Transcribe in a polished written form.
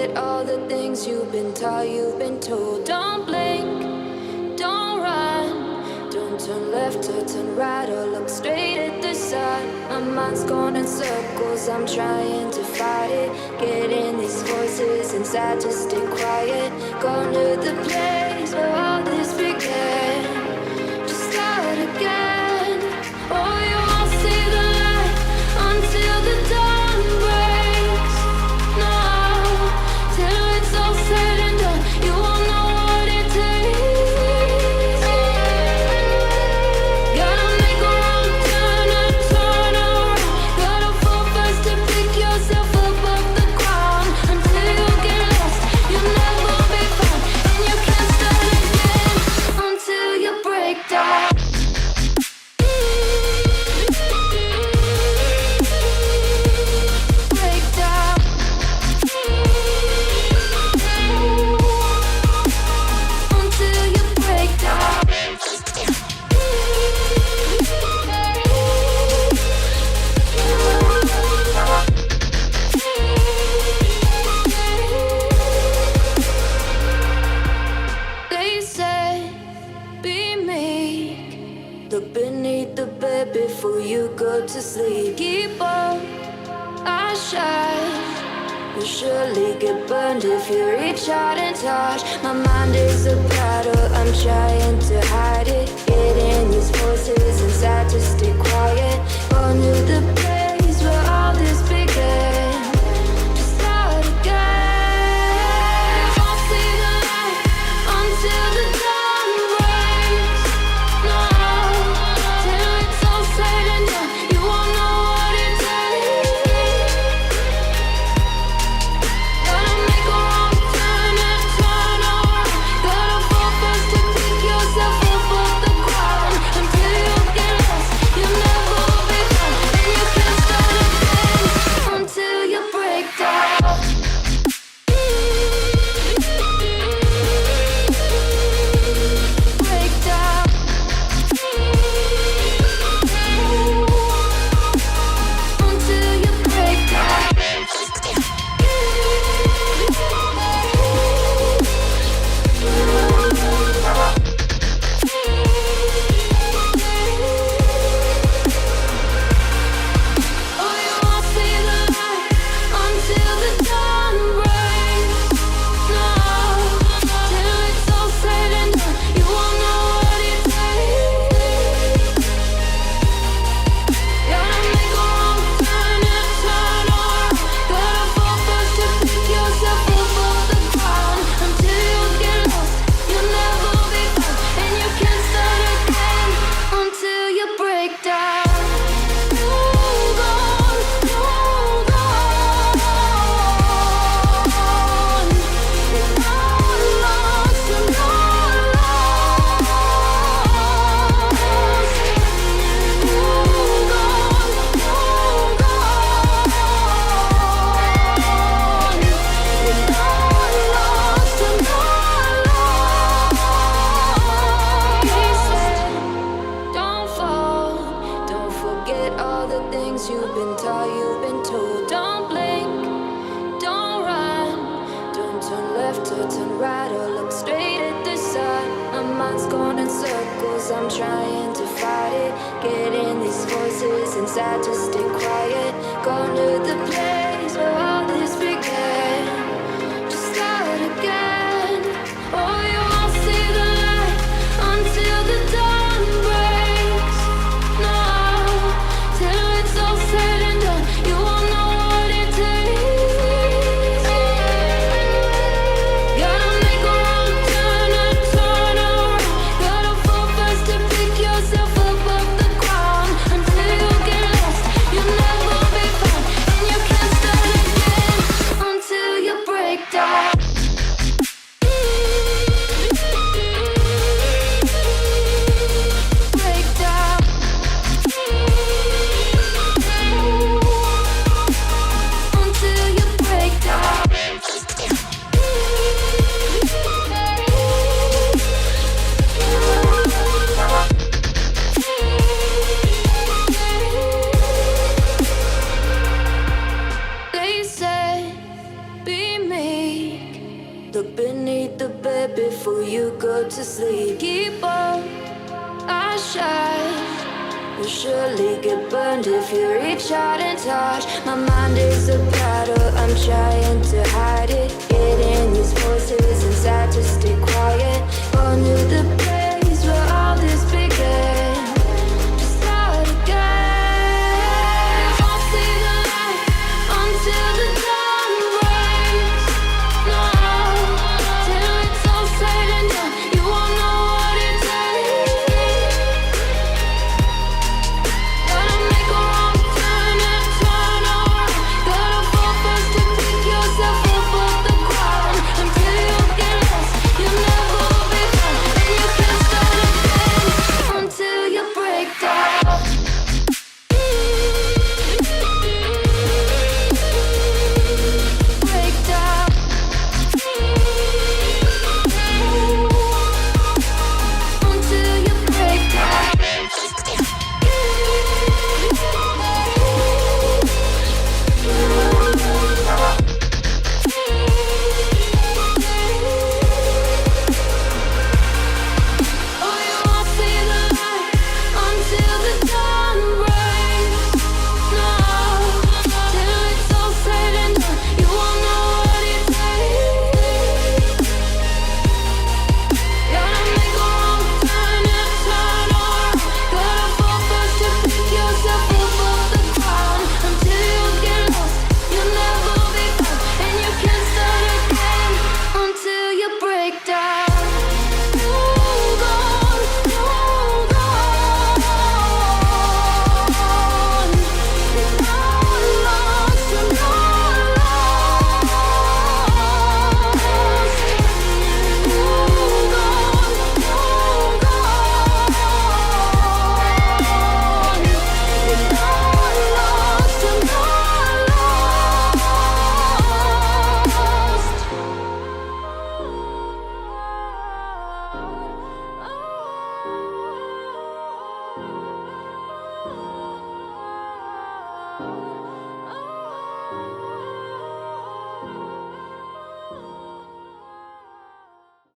forget all the things you've been taught, you've been told. Don't blink, don't run, don't turn left or turn right or look straight at the sun. My mind's going in circles, I'm trying to fight it. Getting these voices inside to stay quiet. Going to the place where all this began. Just start again. Oh, you won't see the light until the dawn breaks. No, till it's all said and done, you won't know what it takes. Gotta make a wrong turn and turn around. Gotta fall fast to pick yourself up off the ground. Until you get lost, you'll never be found. And you can't start again until you break down. They say, be meek. Look beneath the bed before you go to sleep. Keep on, I shine. You'll surely get burned if you reach out and touch. My mind is a battle, I'm trying to hide it. Getting these voices inside to stay quiet. On to the place where all this began. Just start again. You won't see the light until the dawn breaks. No, till it's all said and done, you won't know what it takes. Gotta make a wrong turn and turn around. Gotta fall fast to pick yourself up off the ground. Until you get lost, you'll never be found. And you can't start again until you break down. Break down. Until you break down. Oh, you won't see the light until the dawn breaks. No, till it's all said and done, you won't know what it takes. Gotta make a wrong turn and turn around. Gotta fall fast to pick yourself up off the ground. Until you get lost, you'll never be found. And you can't start again until you break down. Hold on, hold on. You're not lost, you're not lost. Hold on, hold on. You're not lost, you're not lost. Don't fall, don't forget all the things you've been taught, you've been told. Don't blink, don't run, don't turn left or turn right or look straight at the sun. My mind's going in circles, I'm trying to fight it. Getting these voices inside to stay quiet. Going to the place where all this began. Just start again. Oh, you won't see the light until the dawn breaks. No, till it's all said and done, you won't know what it takes. Gotta make a wrong turn and turn around. Gotta fall fast to pick yourself up off the ground. Until you get lost, you'll never be bed before you go to sleep. Keep on, I shine. You'll surely get burned if you reach out and touch. My mind is a battle, I'm trying to hide it. Getting these voices inside to stay quiet. Under the bed